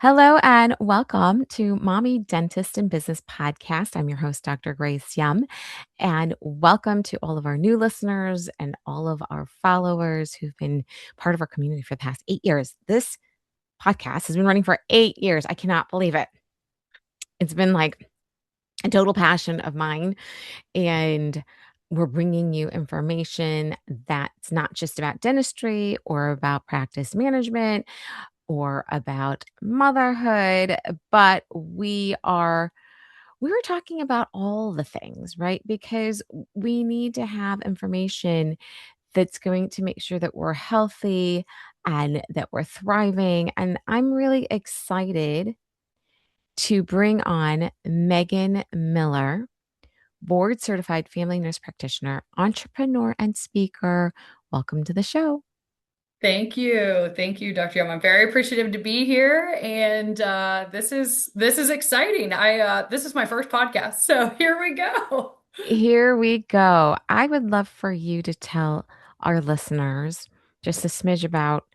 Hello and welcome to Mommy Dentist and Business Podcast. I'm your host, Dr. Grace Yum, and welcome to all of our new listeners and all of our followers who've been part of our community for the past 8 years. This podcast has been running for 8 years. I cannot believe it. It's been like a total passion of mine, and we're bringing you information that's not just about dentistry or about practice management or about motherhood, but we were talking about all the things, right? Because we need to have information that's going to make sure that we're healthy and that we're thriving. And I'm really excited to bring on Megan Miller, board certified family nurse practitioner, entrepreneur, and speaker. Welcome to the show. Thank you. Thank you, Dr. Yum. I'm very appreciative to be here. And this is exciting. This is my first podcast. So here we go. Here we go. I would love for you to tell our listeners just a smidge about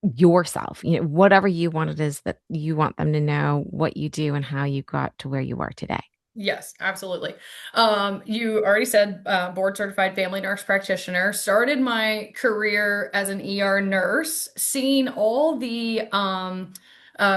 yourself, whatever you want it is that you want them to know what you do and how you got to where you are today. Yes, absolutely. You already said board certified family nurse practitioner. Started my career as an ER nurse, seeing all the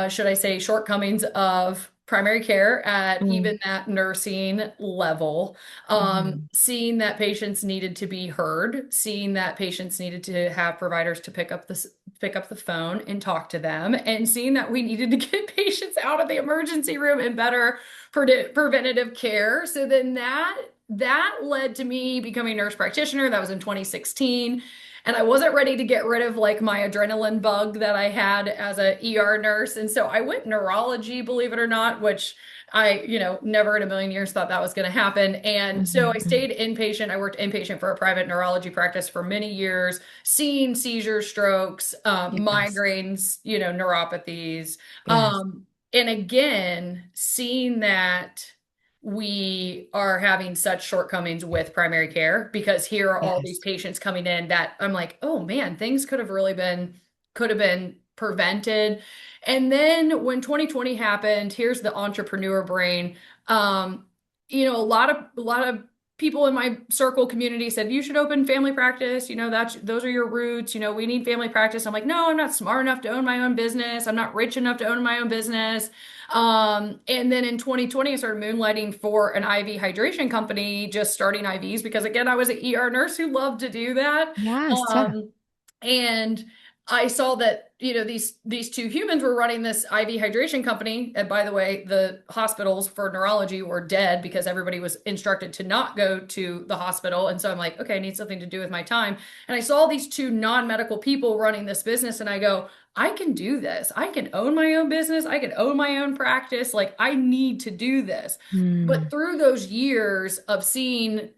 should I say shortcomings of primary care at Mm, even that nursing level. mhm. Seeing that patients needed to be heard, seeing that patients needed to have providers to pick up the phone and talk to them, and seeing that we needed to get patients out of the emergency room and better preventative care. So then that led to me becoming a nurse practitioner. That was in 2016. And I wasn't ready to get rid of like my adrenaline bug that I had as a ER nurse. And so I went neurology, believe it or not, which I never in a million years thought that was going to happen. And so I Mhm, mhm. stayed inpatient. I worked inpatient for a private neurology practice for many years, seeing seizures, strokes, Yes, migraines, neuropathies. yes, And again, seeing that we are having such shortcomings with primary care because here are all these yes. patients coming in that I'm like, oh man, things could have been prevented. And then when 2020 happened, here's the entrepreneur brain. Um, a lot of people in my circle community said you should open family practice. Those are your roots. We need family practice. I'm like, no, I'm not smart enough to own my own business. I'm not rich enough to own my own business. And then in 2020, I started moonlighting for an IV hydration company, just starting IVs because again, I was an ER nurse who loved to do that. Yes, yeah. Um, and I saw that, these two humans were running this IV hydration company. And by the way, the hospitals for neurology were dead because everybody was instructed to not go to the hospital. And so I'm like, okay, I need something to do with my time. And I saw these two non-medical people running this business and I go, I can do this. I can own my own business. I can own my own practice. Like I need to do this. But Mm, through those years of seeing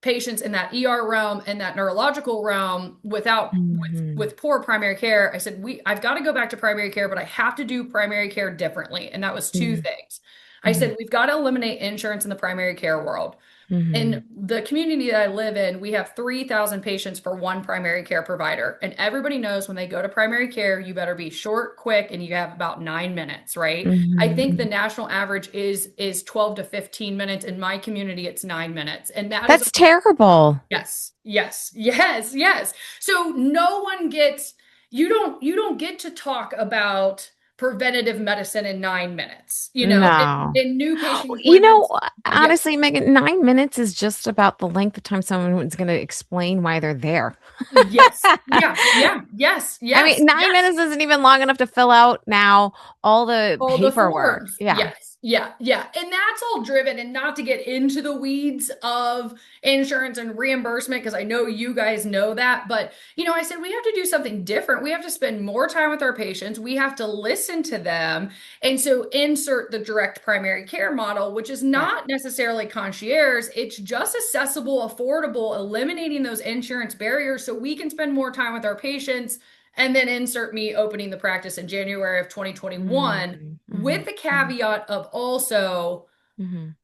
patients in that ER realm and that neurological realm without mhm. with poor primary care, I said I've got to go back to primary care, but I have to do primary care differently. And that was two Mm, things. I mhm, said we've got to eliminate insurance in the primary care world. mhm. In the community that I live in, we have 3,000 patients for one primary care provider. And everybody knows when they go to primary care, you better be short, quick, and you have about 9 minutes, right? I Mhm, think the mhm. national average is 12 to 15 minutes. In my community, it's 9 minutes. And that is That's terrible. yes, yes, yes, yes. So no one gets you don't get to talk about preventative medicine in 9 minutes. No. In new patient You know, appointments. Yes. honestly, Megan, 9 minutes is just about the length of time someone is gonna explain why they're there. Yes. Yeah. Yeah. Yes. I mean, Yes. 9 Yes. minutes isn't even long enough to fill out now all the All the paperwork. forms. Yeah. Yes. Yeah. Yeah. And that's all driven, and not to get into the weeds of insurance and reimbursement, because I know you guys know that. But, I said we have to do something different. We have to spend more time with our patients. We have to listen to them. And so insert the direct primary care model, which is Yeah. not necessarily concierge. It's just accessible, affordable, eliminating those insurance barriers so we can spend more time with our patients, and then insert me opening the practice in January of 2021 Mhm, with mhm, the mhm, caveat of also mhm.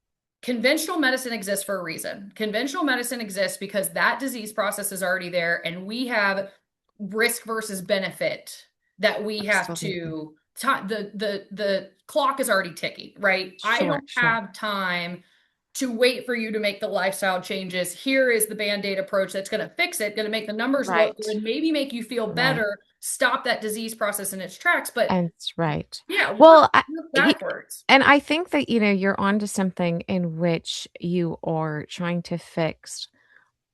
conventional medicine exists for a reason. Conventional medicine exists because that disease process is already there and we have risk versus benefit that we have Absolutely. to time, the clock is already ticking, right? I Sure, don't sure. have time to wait for you to make the lifestyle changes. Here is the band-aid approach that's going to fix it, going to make the numbers look Right. good, maybe make you feel Right. better, stop that disease process in its tracks. But And it's right. yeah, Well, work he backwards. and I think that, you're onto something in which you are trying to fix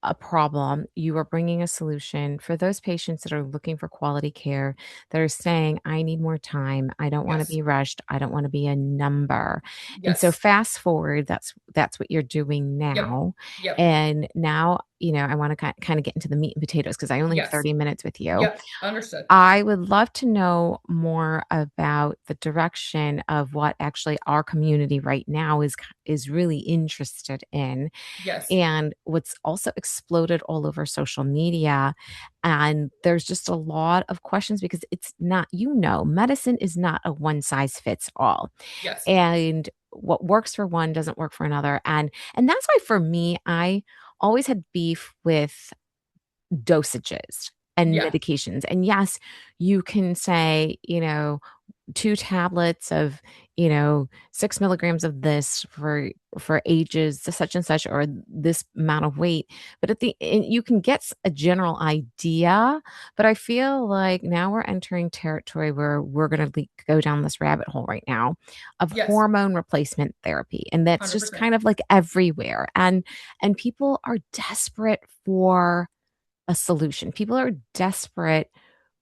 a problem, you are bringing a solution for those patients that are looking for quality care, that are saying, "I need more time. I don't wanna Yes. be rushed. I don't wanna be a number." And so Yes. fast forward, that's what you're doing Yep. now, Yep. and now, I wanna kinda get into the meat and potatoes because I only have Yes. 30 minutes with you. Yep. Understood. I would love to know more about the direction of what actually our community right now is really interested in, Yes. and what's also exploded all over social media. And there's just a lot of questions because it's not, medicine is not a one size fits all. Yes. And what works for one doesn't work for another. And that's why for me, I always had beef with dosages and Yeah. medications. And yes, you can say, 2 tablets of, 6 milligrams of this for ages such and such or this amount of weight. But you can get a general idea, but I feel like now we're entering territory where we're gonna go down this rabbit hole right now of Yes. hormone replacement therapy, and that's just 100%. kind of like everywhere, and people are desperate for a solution. People are desperate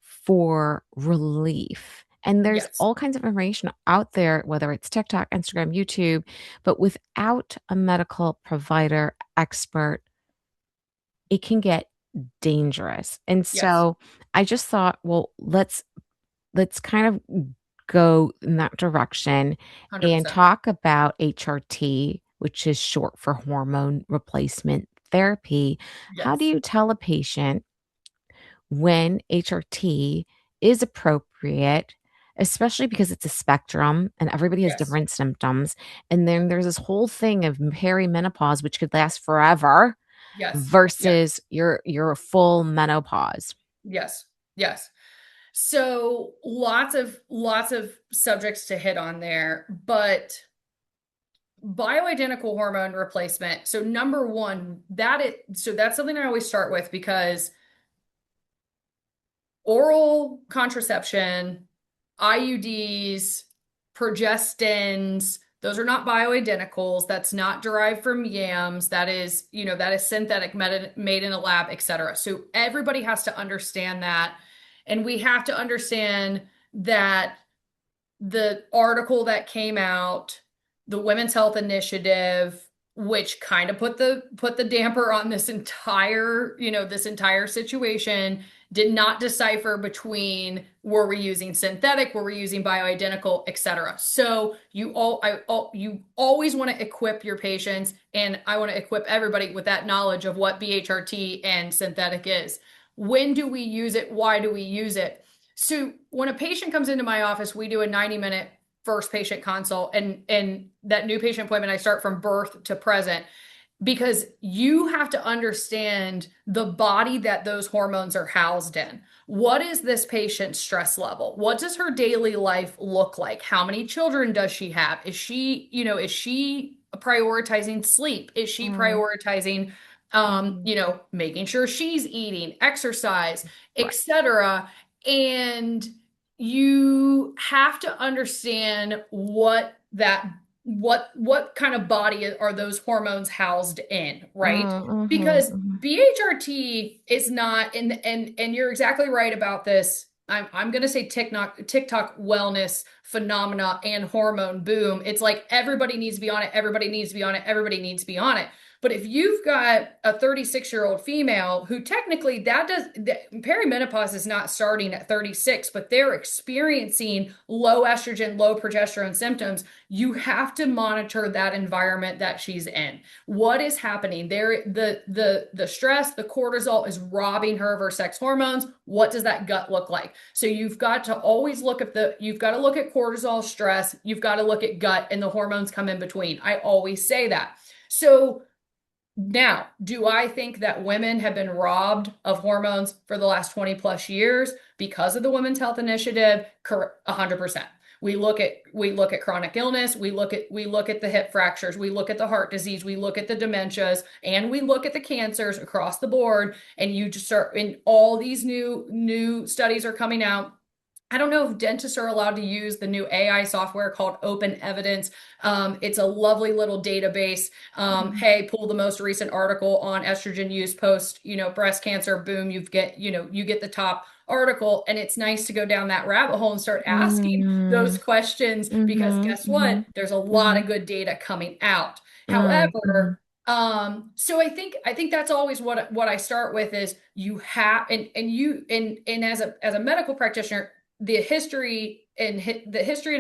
for relief. And there's Yes. all kinds of information out there, whether it's TikTok, Instagram, YouTube, but without a medical provider expert, it can get dangerous. And Yes. so I just thought, well, let's kind of go in that direction and 100%. talk about HRT, which is short for hormone replacement therapy. How do Yes. you tell a patient when HRT is appropriate, especially because it's a spectrum and everybody has Yes. different symptoms? And then there's this whole thing of perimenopause, which could last forever, Yes. Yes. versus your full menopause. Yes. Yes. So lots of subjects to hit on there, but bioidentical hormone replacement. So number one, that's something I always start with because oral contraception, IUDs, progestins, those are not bioidenticals. That's not derived from yams. That is synthetic made in a lab, etc. So everybody has to understand that. And we have to understand that the article that came out, the Women's Health Initiative, which kind of put the damper on this entire situation, did not decipher between were we using synthetic, were we using bioidentical, etc. So you always want to equip your patients, and I want to equip everybody with that knowledge of what BHRT and synthetic is. When do we use it? Why do we use it? So when a patient comes into my office, we do a 90-minute first patient consult, and that new patient appointment I start from birth to present, because you have to understand the body that those hormones are housed in. What is this patient's stress level? What does her daily life look like? How many children does she have? Is she prioritizing sleep? Is she Mm, prioritizing mhm. making sure she's eating, exercise, Right. etc.? And you have to understand what kind of body are those hormones housed in, right? Mm, mhm, Because mhm. BHRT is not, and you're exactly right about this. I'm gonna say TikTok wellness phenomena and hormone boom. It's like everybody needs to be on it, everybody needs to be on it, everybody needs to be on it. But if you've got a 36-year-old female who technically perimenopause is not starting at 36, but they're experiencing low estrogen, low progesterone symptoms, you have to monitor that environment that she's in. What is happening there? The stress, the cortisol is robbing her of her sex hormones. What does that gut look like? So you've got to always you've got to look at cortisol, stress, you've got to look at gut, and the hormones come in between. I always say that. So Now, do I think that women have been robbed of hormones for the last 20 plus years because of the Women's Health Initiative? 100%. We look at chronic illness, we look at the hip fractures, we look at the heart disease, we look at the dementias, and we look at the cancers across the board. And you just start, and all these new studies are coming out. I don't know if dentists are allowed to use the new AI software called Open Evidence. It's a lovely little database. Mhm. Hey, pull the most recent article on estrogen use post, breast cancer. Boom, you get the top article, and it's nice to go down that rabbit hole and start asking those Mhm. questions because Mhm. guess what? Mhm. There's a lot of Mhm. good data coming out. Mhm. However, so I think that's always what I start with is you have and you and as a medical practitioner, the history and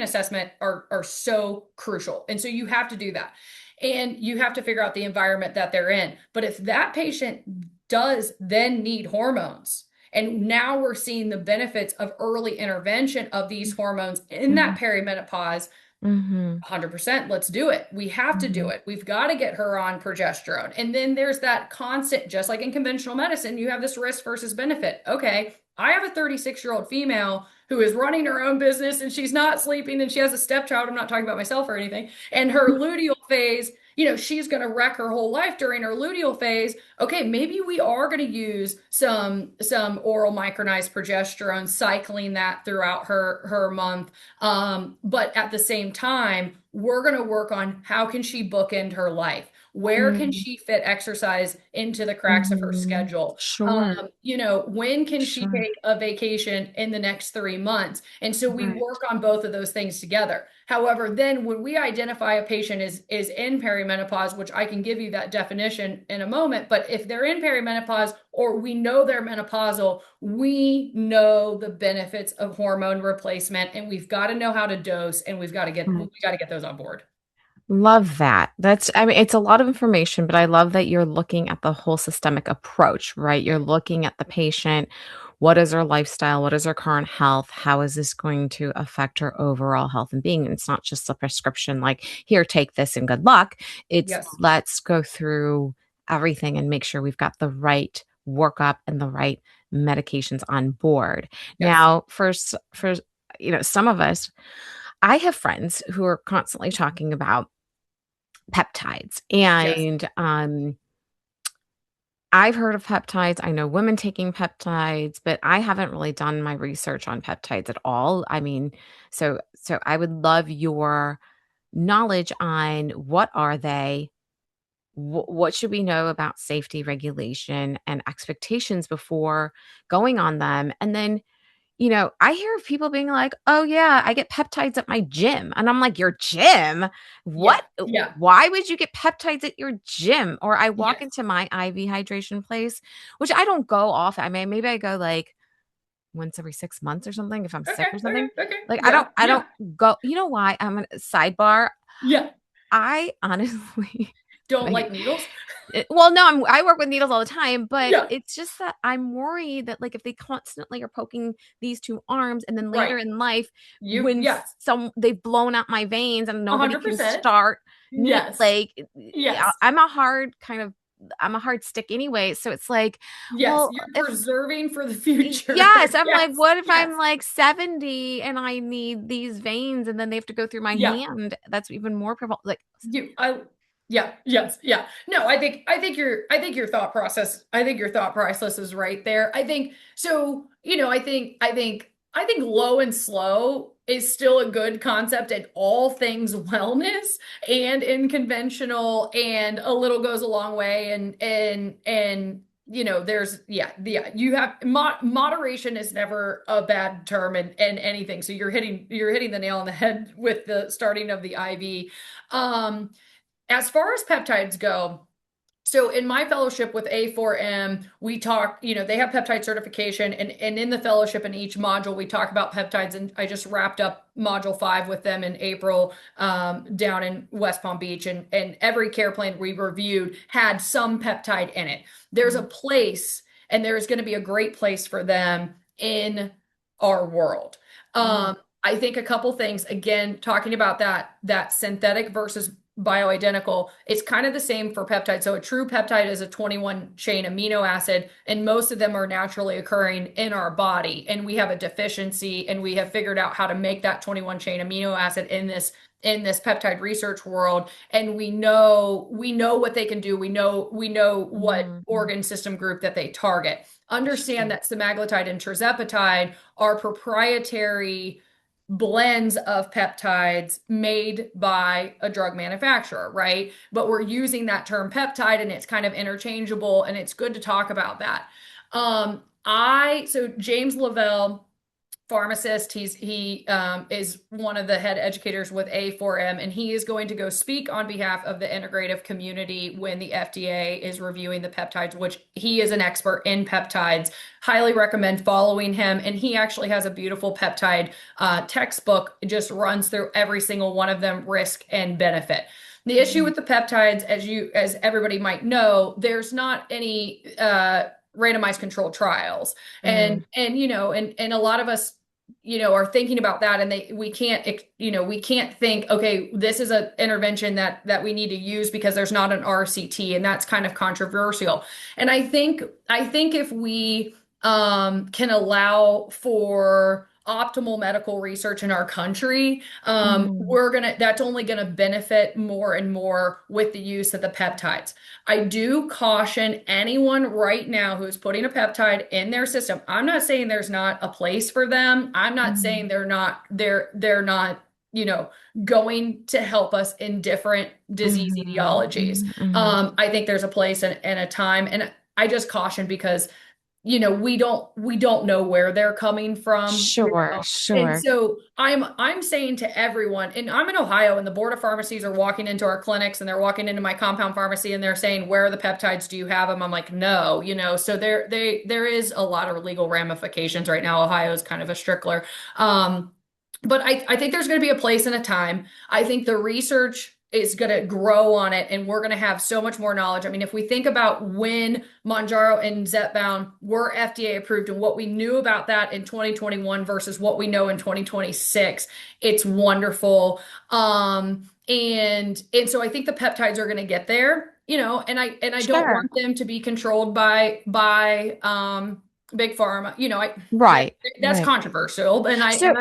assessment are so crucial. And so you have to do that. And you have to figure out the environment that they're in. But if that patient does then need hormones, and now we're seeing the benefits of early intervention of these hormones in that Mhm. perimenopause, Mhm. 100%, let's do it. We have to do Mhm. it. We've got to get her on progesterone. And then there's that constant, just like in conventional medicine, you have this risk versus benefit. Okay, I have a 36-year-old female who is running her own business and she's not sleeping and she has a stepchild. I'm not talking about myself or anything. And her luteal phase, she's going to wreck her whole life during her luteal phase. Okay, maybe we are going to use some oral micronized progesterone, cycling that throughout her month. But at the same time, we're going to work on how can she bookend her life? Where can Mhm. she fit exercise into the cracks of her Mhm. schedule? Sure. When can she Sure. take a vacation in the next 3 months? And so we Right. work on both of those things together. However, then when we identify a patient is in perimenopause, which I can give you that definition in a moment, but if they're in perimenopause or we know they're menopausal, we know the benefits of hormone replacement and we've got to know how to dose and we Right. got to get those on board. Love that. I mean, it's a lot of information, but I love that you're looking at the whole systemic approach, right? You're Yeah. looking at the patient. What is her lifestyle? What is her current health? How is this going to affect her overall health and being? And it's not just a prescription like, here, take this and good luck. It's Yes. let's go through everything and make sure we've got the right workup and the right medications on board. Yes. Now, for some of us, I have friends who are constantly talking about peptides. Yes. And I've heard of peptides. I know women taking peptides, but I haven't really done my research on peptides at all. I mean, so I would love your knowledge on what are they? What should we know about safety regulation and expectations before going on them? And then I hear of people being like, "Oh, yeah, I get peptides at my gym." And I'm like, "Your gym? Yeah. What? Yeah. Why would you get peptides at your gym?" Or I walk Yes. into my IV hydration place, which I don't go off. I mean, maybe I go like once every 6 months or something if I'm Okay. sick or Okay. something. Okay. Like, I don't Yeah. I Yeah. don't go. You know why? I'm gonna sidebar. Yeah. I honestly Don't I hate like needles? well, no, I work with needles all the time, but Yeah. it's just that I'm worried that, like, if they constantly are poking these 2 arms and then later Right. in life, when Yes. they've blown out my veins and nobody can 100%. start Yes. like, Yes. I'm a hard stick anyway, so it's like, Yes. well, You're if preserving for the future. yes, I'm like, Yes. what if Yes. I'm, like, 70 and I need these veins and then they have to go through my Yeah. hand? That's even more like You I Yeah, yes, yeah. No, I think your thought process is right there. I think so, I think low and slow is still a good concept in all things wellness and in conventional, and a little goes a long way. And there's yeah, you have moderation is never a bad term in anything. So you're hitting the nail on the head with the starting of the IV. um as far as peptides go, so in my fellowship with A4M, we talk, they have peptide certification, and in the fellowship in each module, we talk about peptides. And I just wrapped up module 5 with them in April, down in West Palm Beach. And every care plan we reviewed had some peptide in it. There's a place, and there's going to be a great place for them in our world. Mhm. I think a couple things, again, talking about that synthetic versus bioidentical. It's kind of the same for peptides. So a true peptide is a 21 chain amino acid, and most of them are naturally occurring in our body. And we have a deficiency, and we have figured out how to make that 21 chain amino acid in this peptide research world, and we know what they can do. We know what Mhm. organ system group that they target. Understand Sure. that semaglutide and tirzepatide are proprietary blends of peptides made by a drug manufacturer, right? But we're using that term peptide and it's kind of interchangeable, and it's good to talk about that. So James Lavelle, pharmacist. He is one of the head educators with A4M, and he is going to go speak on behalf of the integrative community when the FDA is reviewing the peptides, which he is an expert in peptides. Highly recommend following him. And he actually has a beautiful peptide textbook. It just runs through every single one of them, risk and benefit. The issue Mhm. with the peptides, as everybody might know, there's not any randomized controlled trials. Mm. And a lot of us are thinking about that, and we can't think, okay, this is an intervention that we need to use because there's not an RCT, and that's kind of controversial. And I think if we can allow for optimal medical research in our country, Mhm. that's only gonna benefit more and more with the use of the peptides. I do caution anyone right now who's putting a peptide in their system. I'm not saying there's not a place for them. I'm not saying Mhm. they're not, going to help us in different disease Mhm. etiologies. Mhm. Mhm. I think there's a place and a time, and I just caution because we don't know where they're coming from. Sure, And sure. so I'm saying to everyone, and I'm in Ohio, and the board of pharmacies are walking into our clinics, and they're walking into my compound pharmacy, and they're saying, "Where are the peptides? Do you have them?" I'm like, "No," So there is a lot of legal ramifications right now. Ohio is kind of a strickler. But I think there's going to be a place and a time. I think the research is going to grow on it, and we're going to have so much more knowledge. I mean, if we think about when Mounjaro and Zepbound were FDA approved and what we knew about that in 2021 versus what we know in 2026, it's wonderful. And so I think the peptides are going to get there, and I don't Sure. want them to be controlled by big pharma. Right, That's right. controversial, So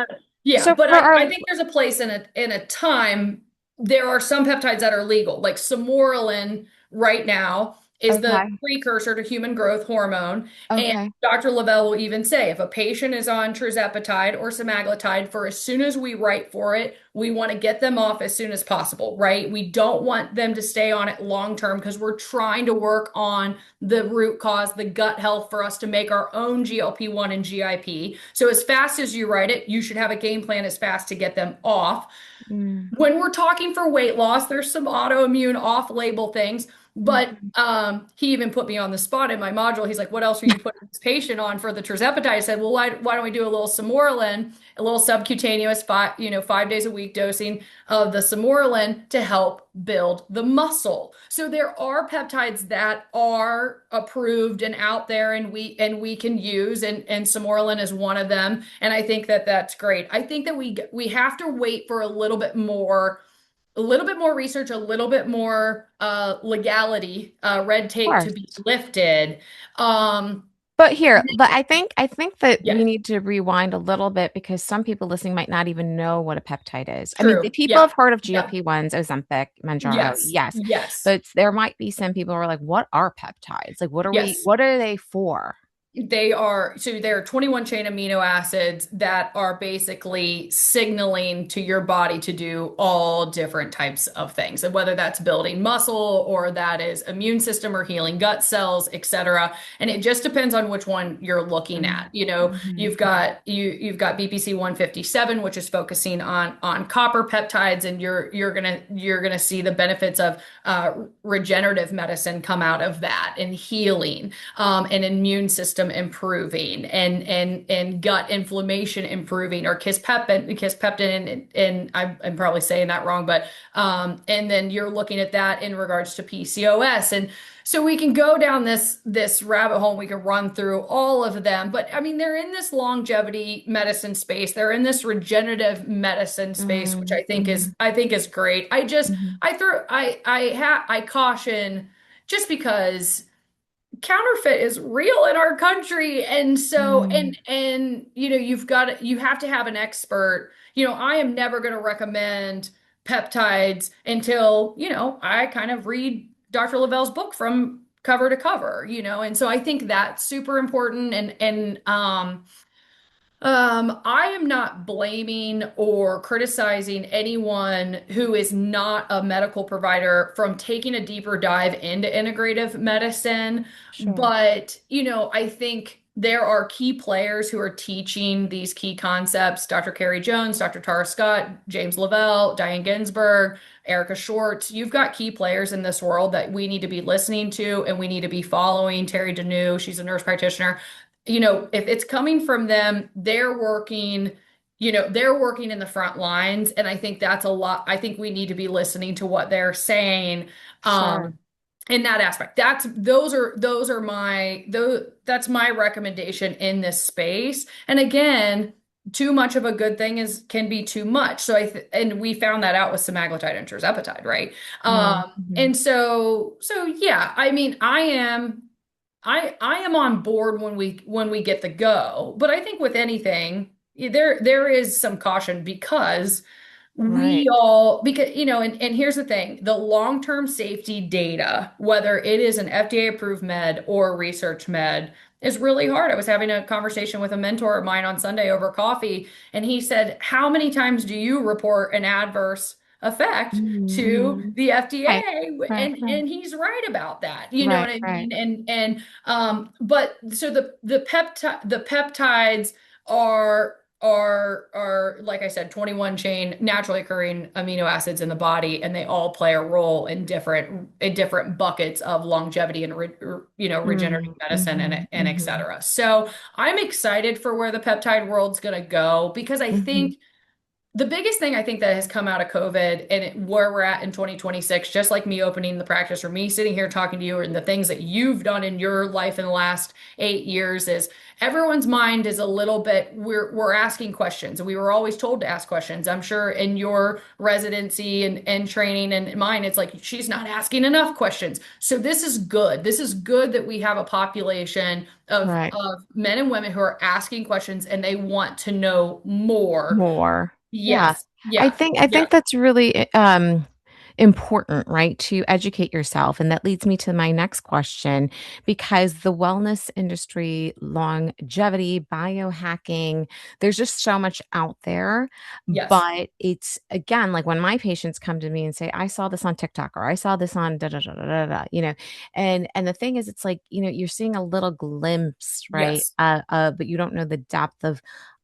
yeah, so but for I our think there's a place in a time. There are some peptides that are legal, like Sermorelin right now is the okay, precursor to human growth hormone. And okay. Dr. Lavelle will even say if a patient is on tirzepatide or semaglutide, for as soon as we write for it, we want to get them off as soon as possible, right? We don't want them to stay on it long term because we're trying to work on the root cause, the gut health, for us to make our own GLP-1 and GIP. So as fast as you write it, you should have a game plan as fast to get them off. Mm. When we're talking for weight loss, there's some autoimmune off-label things, but Mhm. he even put me on the spot in my module. He's like, "What else are you putting this patient on for the tirzepatide?" I said, "Well, why don't we do a little Sermorelin, a little subcutaneous 5 days a week dosing of the Sermorelin to help build the muscle." So there are peptides that are approved and out there, and we can use, and Sermorelin is one of them. And I think that that's great. I think that we have to wait for a little bit more research, a little bit more legality, red Of tape to be course. lifted. Um, But I think that we yes, need to rewind a little bit because some people listening might not even know what a peptide is. I mean, the true. people Yeah, have heard of yeah, GLP-1s, Ozempic, Mounjaro, yes, yes, yes, but there might be some people who are like, "What are peptides? Like, yes. what are they for?" There are 21 chain amino acids that are basically signaling to your body to do all different types of things, and whether that's building muscle or that is immune system or healing gut cells, etc. And it just depends on which one you're looking Mm, at. mhm, You've got BPC 157, which is focusing on copper peptides, and you're gonna see the benefits of regenerative medicine come out of that, and healing, and immune system system improving and gut inflammation improving, or kisspeptin, and I'm probably saying that wrong, but and then you're looking at that in regards to PCOS. And so we can go down this rabbit hole and we can run through all of them. But I mean, they're in this longevity medicine space. They're in this regenerative medicine space, which Mm, mhm, I think is great. I just mhm, I caution, just because counterfeit is real in our country. And so mm. you know, you have to have an expert. You know, I am never going to recommend peptides until, you know, I kind of read Dr. Lavelle's book from cover to cover, you know. And so I think that's super important. I am not blaming or criticizing anyone who is not a medical provider from taking a deeper dive into integrative medicine. Sure. But, you know, I think there are key players who are teaching these key concepts: Dr. Carrie Jones, Dr. Tara Scott, James Lavelle, Diane Ginsburg, Erica Schwartz. You've got key players in this world that we need to be listening to and we need to be following. Terry Deneau, she's a nurse practitioner. You know, if it's coming from them, they're working, you know, they're working in the front lines. And I think that's a lot. I think we need to be listening to what they're saying. Sure. In that aspect. Those are that's my recommendation in this space. And again, too much of a good thing can be too much. So and we found that out with semaglutide and tirzepatide, right? Mm, mhm. And so yeah, I mean, I am on board when we get the go, but I think with anything, there is some caution, because Right. because you know, and here's the thing: the long-term safety data, whether it is an FDA approved med or a research med, is really hard. I was having a conversation with a mentor of mine on Sunday over coffee, and he said, "How many times do you report an adverse effect to Mhm. the Right. FDA?" Right. Right. And he's right about that. You know what Right. I Right. mean? But so the peptides are, like I said, 21 chain naturally occurring amino acids in the body, and they all play a role in different buckets of longevity and you know, regenerative Mm, medicine mhm, and et mhm, cetera. So I'm excited for where the peptide world's going to go, because I mhm. think the biggest thing I think that has come out of COVID and where we're at in 2026, just like me opening the practice or me sitting here talking to you, and the things that you've done in your life in the last 8 years, is everyone's mind is a little bit, we're asking questions. We were always told to ask questions. I'm sure in your residency and training and mine, it's like, she's not asking enough questions. So this is good. This is good that we have a population Right. of men and women who are asking questions and they want to know more. More. Yeah. Yes. I Yeah. think I Yeah. think that's really important, right? To educate yourself. And that leads me to my next question, because the wellness industry, longevity, biohacking, there's just so much out there. Yes. But it's again, like when my patients come to me and say, I saw this on TikTok, or I saw this on da da da da da da, you know, and the thing is, it's like, you know, you're seeing a little glimpse, right? Yes. But you don't know the depth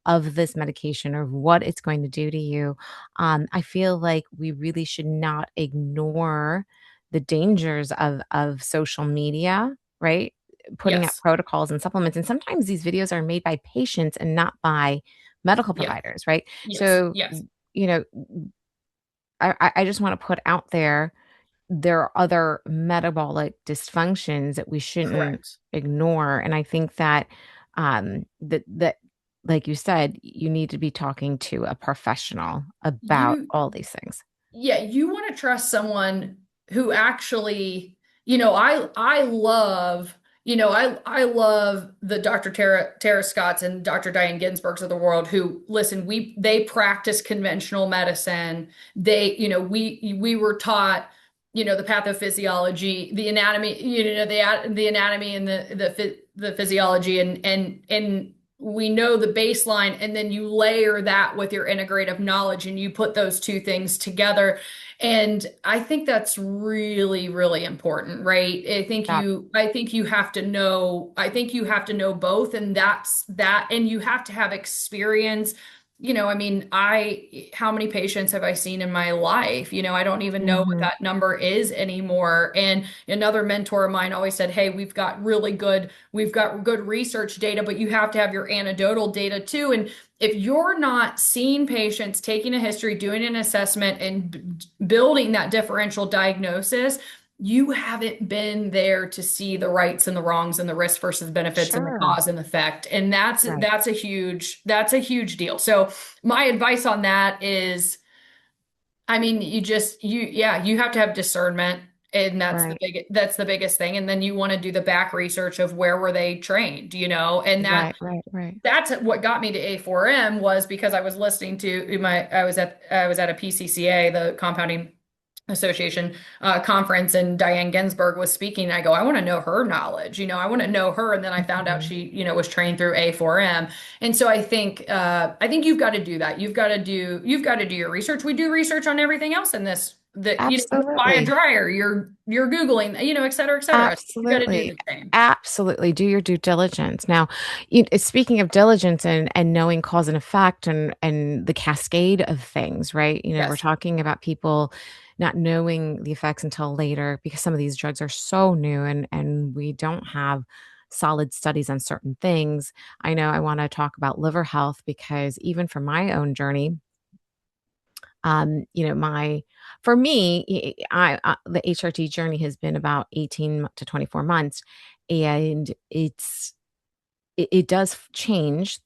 of this medication or what it's going to do to you. I feel like we really should not ignore the dangers of social media, right? Putting out Yes. protocols and supplements. And sometimes these videos are made by patients and not by medical Yeah. providers, right? Yes. So, Yes. you know, I just want to put out there, there are other metabolic dysfunctions that we shouldn't Correct. ignore. And I think that that like you said, you need to be talking to a professional about You all these things. Yeah, you want to trust someone who actually, you know, I love, you know, I love the Dr. Tara Scotts and Dr. Diane Ginsburgs of the world, who, listen, they practice conventional medicine. They, you know, we were taught, you know, the pathophysiology, the anatomy, you know, the anatomy and the physiology, and we know the baseline, and then you layer that with your integrative knowledge and you put those two things together. And I think that's really, really important, right? Yeah. I think you have to know, I think you have to know both, and that's that, and you have to have experience I mean, how many patients have I seen in my life? I don't even know what Hmm. that number is anymore. And another mentor of mine always said, "Hey, we've got good research data, but you have to have your anecdotal data too." And if you're not seeing patients, taking a history, doing an assessment, and building that differential diagnosis, you haven't been there to see the rights and the wrongs and the risks versus benefits and the Sure. cause and effect. And that's Right. that's a huge deal. So my advice on that is, I mean, you have to have discernment, and Right. that's the biggest thing. And then you want to do the back research of where were they trained, and Right. Right. Right. that's what got me to A4M was because I was listening to I was at a PCCA, the Compounding Association conference, and Diane Ginsburg was speaking. And I go, I want to know her knowledge. I want to know her. And then I found out Mhm. she, was trained through A4M. And so I think you've got to do that. You've got to do your research. We do research on everything else in this. That you buy a Absolutely. dryer, you're Googling, et cetera, et cetera. So you've got to do Absolutely. the same. Absolutely. Do your due diligence. Now, speaking of diligence and knowing cause and effect and the cascade of things, right? We're Yes. talking about people not knowing the effects until later because some of these drugs are so new and we don't have solid studies on certain things. I know I want to talk about liver health because even for my own journey, my for me, the HRT journey has been about 18 to 24 months, and it does change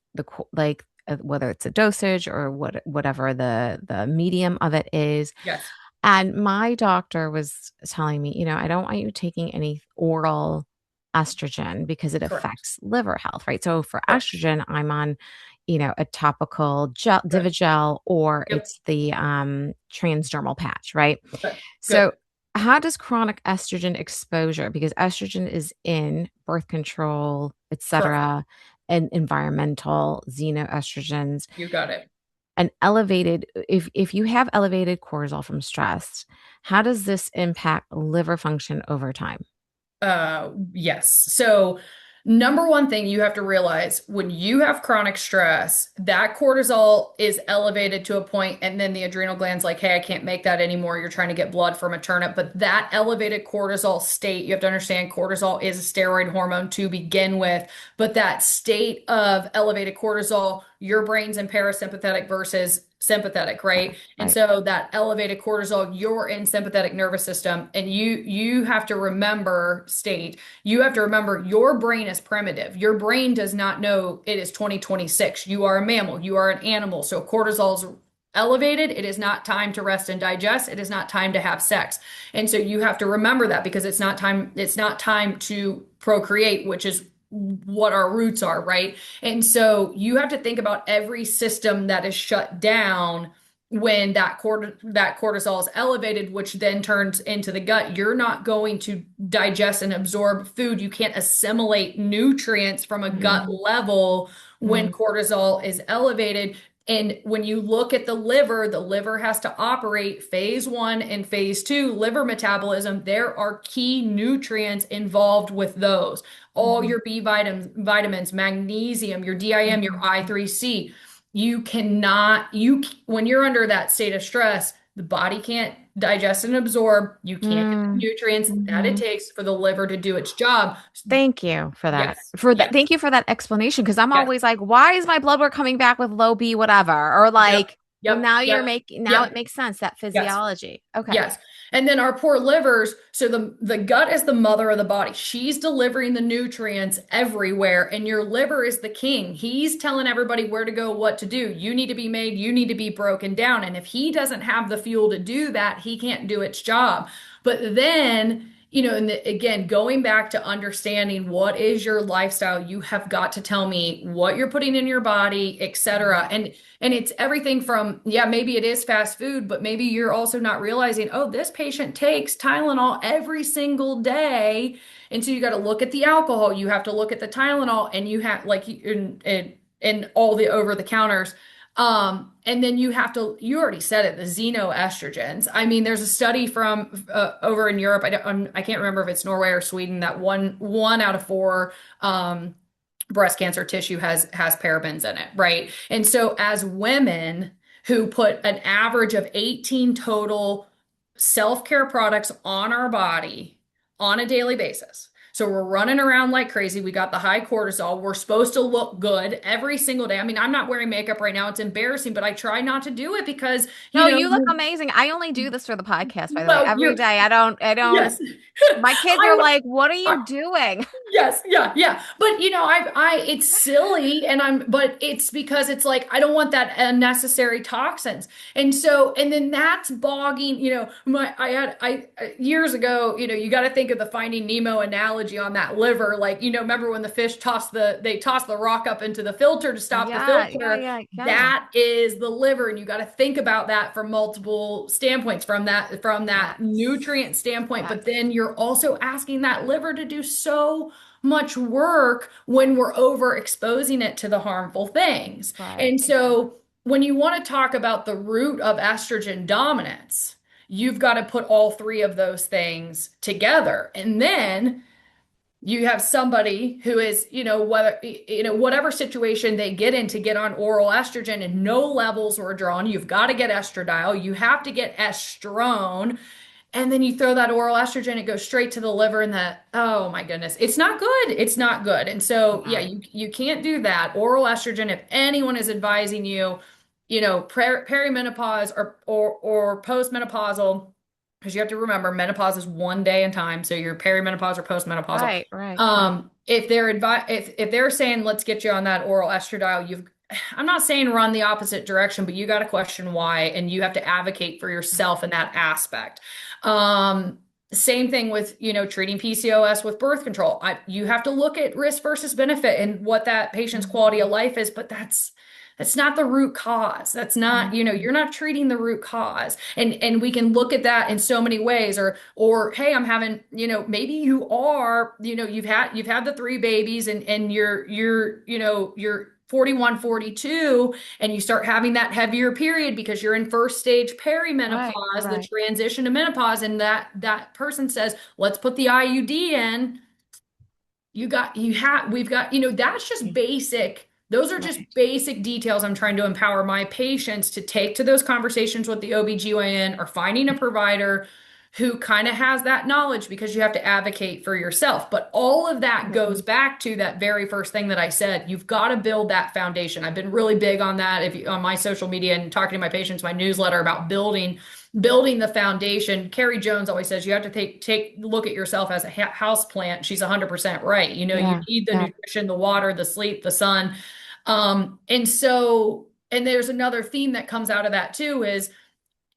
like whether it's a dosage or whatever the medium of it is. Yes. And my doctor was telling me, I don't want you taking any oral estrogen because it Correct. affects liver health, right? So for Correct. estrogen, I'm on, a topical gel, Good. Divigel, or Yep. it's the transdermal patch, right? Good. So Good. how does chronic estrogen exposure, because estrogen is in birth control, Perfect. etc., and environmental xenoestrogens, You got it. an elevated if you have elevated cortisol from stress, how does this impact liver function over time? Yes. So, number one thing you have to realize when you have chronic stress, that cortisol is elevated to a point, and then the adrenal gland's like, hey, I can't make that anymore. You're trying to get blood from a turnip. But that elevated cortisol state, you have to understand cortisol is a steroid hormone to begin with. But that state of elevated cortisol, your brain's in parasympathetic versus sympathetic, right? And Right. so that elevated cortisol, you're in sympathetic nervous system, and you have to remember you have to remember your brain is primitive. Your brain does not know it is 2026. You are a mammal, you are an animal. So cortisol's elevated. It is not time to rest and digest. It is not time to have sex. And so you have to remember that because it's not time to procreate, which is what our roots are, right? And so you have to think about every system that is shut down when that cortisol is elevated, which then turns into the gut. You're not going to digest and absorb food. You can't assimilate nutrients from a gut Mm, level when mm, cortisol is elevated. And when you look at the liver has to operate phase one and phase two, liver metabolism. There are key nutrients involved with those. All mhm, your vitamins, magnesium, your DIM, your mhm, I3C. When you're under that state of stress, the body can't digest and absorb. You can't get the mm, nutrients that it mhm. takes for the liver to do its job. Thank you for that. Yes, yes, Thank you for that explanation because I'm yes, always like, why is my blood work coming back with low B whatever? Or yep, like, well, yep, yep, now it yep, makes sense that yes. physiology. Okay. Yes. And then our poor livers, so the gut is the mother of the body. She's delivering the nutrients everywhere, and your liver is the king. He's telling everybody where to go, what to do. You need to be made, you need to be broken down. And if he doesn't have the fuel to do that, he can't do its job. But then, again, going back to understanding what is your lifestyle, you have got to tell me what you're putting in your body, etc. And it's everything from, yeah, maybe it is fast food, but maybe you're also not realizing, oh, this patient takes Tylenol every single day. And so you got to look at the alcohol, you have to look at the Tylenol, and you have like in all the over the counters. And then you already said it, the xenoestrogens. I mean, there's a study from over in Europe. I can't remember if it's Norway or Sweden that one out of four breast cancer tissue has parabens in it, right? And so as women who put an average of 18 total self-care products on our body on a daily basis. So we're running around like crazy. We got the high cortisol. We're supposed to look good every single day. I mean, I'm not wearing makeup right now. It's embarrassing, but I try not to do it because, No, you look amazing. I only do this for the podcast, by the way. well, Every day. I don't yes. my kids are I'm, like, "What are I, you doing?" Yes, yeah, yeah. But it's silly but it's because it's like, I don't want that unnecessary toxins. And then that's bogging, years ago, you got to think of the Finding Nemo analogy on that liver. Like, remember when the fish they toss the rock up into the filter to stop the Yeah, yeah, filter? yeah, yeah. That is the liver. And you got to think about that from multiple standpoints, from that Yes. nutrient standpoint. But Yes. then you're also asking that liver to do so much work when we're overexposing it to the harmful things. Right. And so when you want to talk about the root of estrogen dominance, you've got to put all three of those things together. And then you have somebody who is, whatever situation they get in to get on oral estrogen and no levels were drawn, you've got to get estradiol, you have to get estrone, and then you throw that oral estrogen, it goes straight to the liver and oh my goodness, it's not good. It's not good. And so, yeah, Yeah. you can't do that. Oral estrogen, if anyone is advising you, perimenopause or postmenopausal, because you have to remember menopause is one day in time. So you're perimenopause or postmenopausal. Right, right, right. If they're saying let's get you on that oral estradiol, I'm not saying run the opposite direction, but you got to question why, and you have to advocate for yourself in that aspect. Same thing with, treating PCOS with birth control. You have to look at risk versus benefit and what that patient's quality of Mhm. life is, but that's not the root cause. That's not, Mhm. you're not treating the root cause. And we can look at that in so many ways. Or hey, I'm having, maybe you are, you've had the three babies and you're 41, 42, and you start having that heavier period because you're in first stage Right, perimenopause, the right. transition to menopause, and that person says, let's put the IUD in. We've got, that's just Mm, basic. Those are just right. basic details I'm trying to empower my patients to take to those conversations with the OBGYN or finding a provider who kind of has that knowledge, because you have to advocate for yourself. But all of that Right. goes back to that very first thing that I said. You've got to build that foundation. I've been really big on that on my social media and talking to my patients, my newsletter, about building the foundation. Carrie Jones always says you have to take look at yourself as a house plant. She's 100% right. You Yeah, need the yeah. nutrition, the water, the sleep, the sun. And there's another theme that comes out of that too is,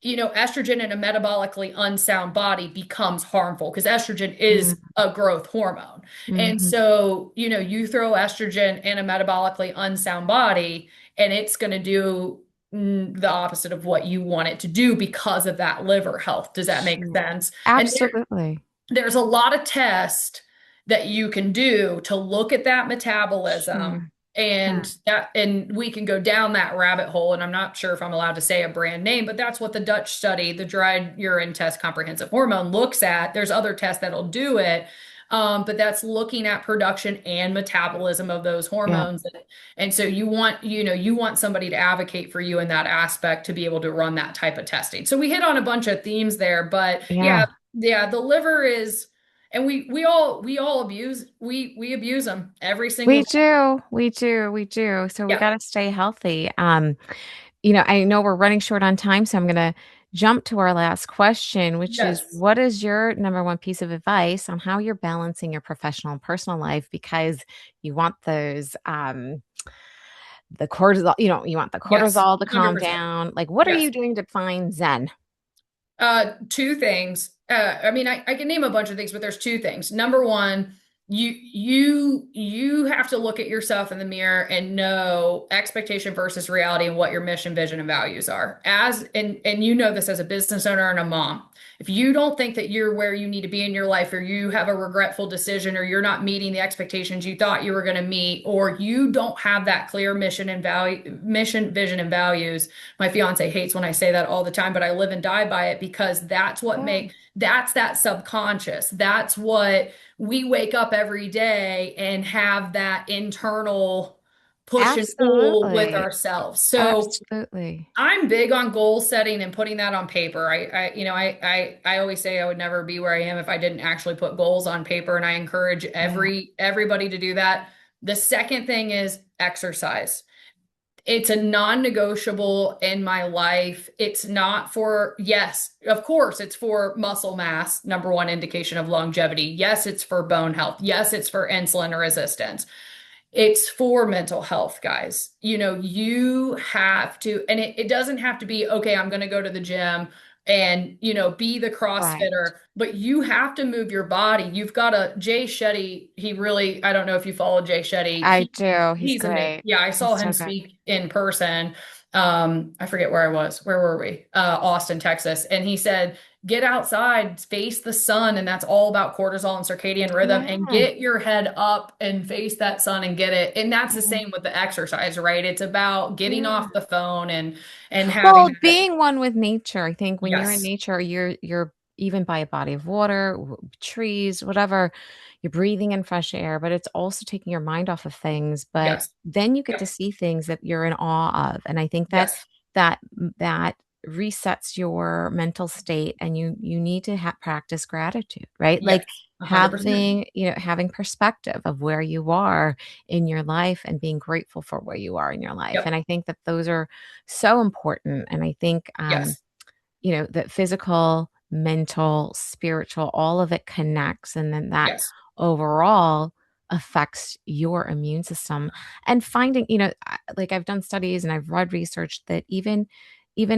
estrogen in a metabolically unsound body becomes harmful because estrogen is Mm, a growth hormone. And mhm. so, you throw estrogen in a metabolically unsound body, and it's going to do the opposite of what you want it to do because of that liver health. Does that make Sure. sense? And Absolutely. there's a lot of tests that you can do to look at that metabolism, Sure, sure. and we can go down that rabbit hole. And I'm not sure if I'm allowed to say a brand name, but that's what the Dutch study, the dried urine test comprehensive hormone, looks at. There's other tests that'll do it. But that's looking at production and metabolism of those Yeah, hormones. And so you want somebody to advocate for you in that aspect to be able to run that type of testing. So we hit on a bunch of themes there, but yeah, yeah. yeah, the liver is, and we all we abuse them every single We day. do, we do, we do. So we Yeah. gotta stay healthy. I know we're running short on time, so I'm gonna jump to our last question, which is Yes. what is your number one piece of advice on how you're balancing your professional and personal life? Because you want the cortisol, you want the Yes. cortisol to calm 100%. down. Like, what are Yes. you doing to find zen? Two things. I mean, I can name a bunch of things, but there's two things. Number one, you have to look at yourself in the mirror and know expectation versus reality and what your mission, vision, and values are. And you know this as a business owner and a mom. If you don't think that you're where you need to be in your life, or you have a regretful decision, or you're not meeting the expectations you thought you were going to meet, or you don't have that clear mission, vision, and values. My fiance hates when I say that all the time, but I live and die by it, because that's Good. that's that subconscious. That's what we wake up every day and have that internal push and pull with Absolutely. ourselves. So Absolutely. I'm big on goal setting and putting that on paper. I always say I would never be where I am if I didn't actually put goals on paper, and I encourage Yeah. everybody to do that. The second thing is exercise. It's a non-negotiable in my life. It's not for, yes, of course, it's for muscle mass, number one indication of longevity. Yes, it's for bone health. Yes, it's for insulin resistance. It's for mental health, guys. You have to, and it doesn't have to be, okay, I'm going to go to the gym and, be the Right. CrossFitter, but you have to move your body. You've got Jay Shetty. I don't know if you follow Jay Shetty. I do. He's He's amazing. great. Yeah, I He's saw him so good. speak in person. I forget where I was. Where were we? Austin, Texas. And he said, get outside, face the sun, and that's all about cortisol and circadian rhythm, and Yeah. get your head up and face that sun and get it. And that's the Yeah. same with the exercise, right? It's about getting Yeah. off the phone and having Well, that. being one with nature, I think when you're in Yes, nature, you're even by a body of water, trees, whatever, you're breathing in fresh air, but it's also taking your mind off of things. But yes, then you get to yep, see things that you're in awe of. And I think that yes, that that resets your mental state, and you need to practice gratitude, right? Like yes, 100%. having perspective of where you are in your life and being grateful for where you are in your life. And Yep, I think that those are so important. And I think, yes, that physical, mental, spiritual, all of it connects. And then that yes, overall affects your immune system. And finding, like I've done studies and I've read research that even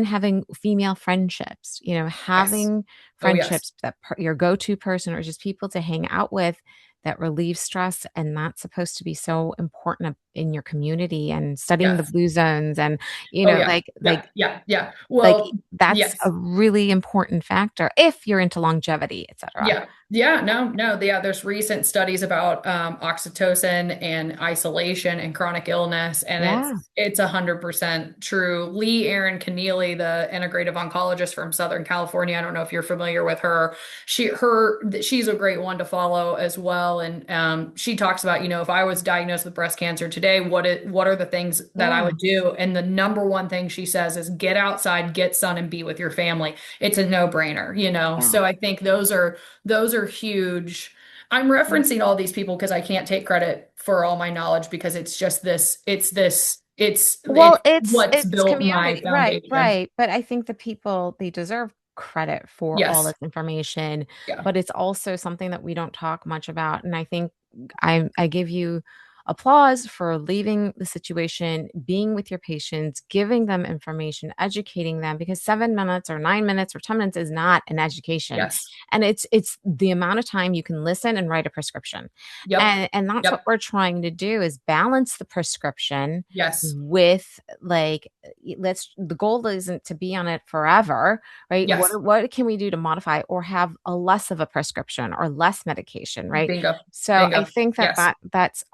having female friendships, yes. having Oh, yes, friendships that your go-to person or just people to hang out with that relieve stress. And that's supposed to be so important in your community, and studying the yes. blue zones and, Oh, yeah, like, yeah, yeah, yeah. like, Well, that's a yes. really important factor if you're into longevity, et cetera. Yeah. Yeah. No, no. Yeah. There's recent studies about oxytocin and isolation and chronic illness, and Yeah. it's 100% true. Lee Aaron Keneally, the integrative oncologist from Southern California. I don't know if you're familiar with her. She's a great one to follow as well. And she talks about, if I was diagnosed with breast cancer today, what are the things that I Yeah. would do? And the number one thing she says is get outside, get sun, and be with your family. It's a no-brainer. Yeah. So I think those are huge. I'm Yeah. referencing all these people because I can't take credit for all my knowledge, because it's just Well, it's what's it's built my community. Right, foundation. right. But I think the people, they deserve credit for all Yes. this information, Yeah. but it's also something that we don't talk much about. And I think I give you applause for leaving the situation, being with your patients, giving them information, educating them, because 7 minutes or 9 minutes or 10 minutes is not an education. Yes. And it's the amount of time you can listen and write a prescription. Yep. And that's what Yep. we're trying to do, is balance the prescription Yes. with, like, the goal isn't to be on it forever, right? Yes. What can we do to modify or have a less of a prescription or less medication, right? Bingo. So I Bingo. think Yes. that's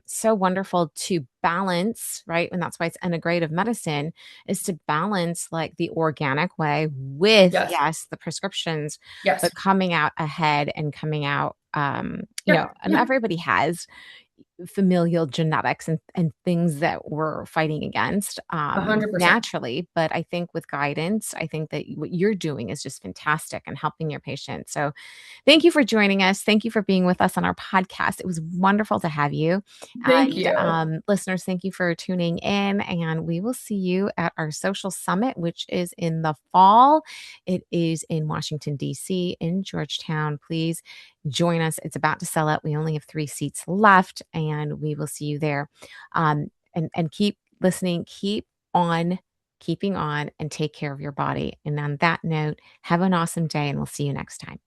so wonderful to balance, right? And that's why it's integrative medicine, is to balance like the organic way with, Yes. yes, the prescriptions, Yes. but coming out ahead and coming out, Yep. and Yeah. everybody has familial genetics and things that we're fighting against, 100%. naturally. But I think with guidance, I think that what you're doing is just fantastic and helping your patients. So thank you for joining us. Thank you for being with us on our podcast. It was wonderful to have you. Thank And you. listeners, thank you for tuning in. And we will see you at our social summit, which is in the fall. It is in Washington, D.C., in Georgetown. Please join us. It's about to sell out. We only have 3 seats left, and we will see you there. And keep listening, keep on keeping on, and take care of your body. And on that note, have an awesome day, and we'll see you next time.